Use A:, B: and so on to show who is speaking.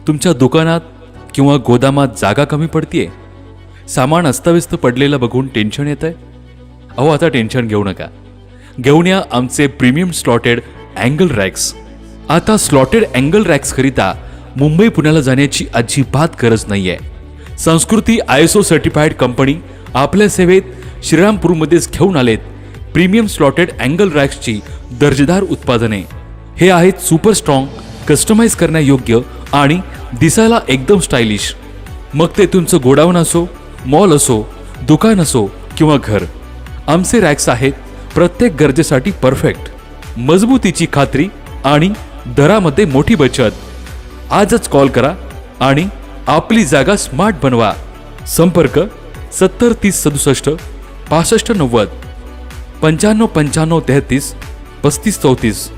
A: तुमच्या दुकानात किंवा गोदामात जागा कमी पडतीये, सामान अस्ताव्यस्त पडलेलं बघून टेन्शन येतंय? अहो, आता टेन्शन घेऊ नका. घेऊन या आमचे प्रीमियम स्लॉटेड अँगल रॅक्स. आता स्लॉटेड अँगल रॅक्स करिता मुंबई पुण्याला जाण्याची अजिबात गरज नाहीये. संस्कृती ISO सर्टिफाईड कंपनी आपल्या सेवेत श्रीरामपूरमध्येच घेऊन आलेत प्रीमियम स्लॉटेड अँगल रॅक्सची दर्जेदार उत्पादने. हे आहेत सुपर स्ट्रॉंग, कस्टमाइज करण्यायोग्य आणि दिसायला एकदम स्टायलिश. मग ते तुमचं गोडाऊन असो, मॉल असो, दुकान असो किंवा घर, आमचे रॅक्स आहेत प्रत्येक गरजेसाठी परफेक्ट. मजबूतीची खात्री आणि दरामध्ये मोठी बचत. आजच कॉल करा आणि आपली जागा स्मार्ट बनवा. संपर्क 70 30 67 65 90 95 95 33 35 34.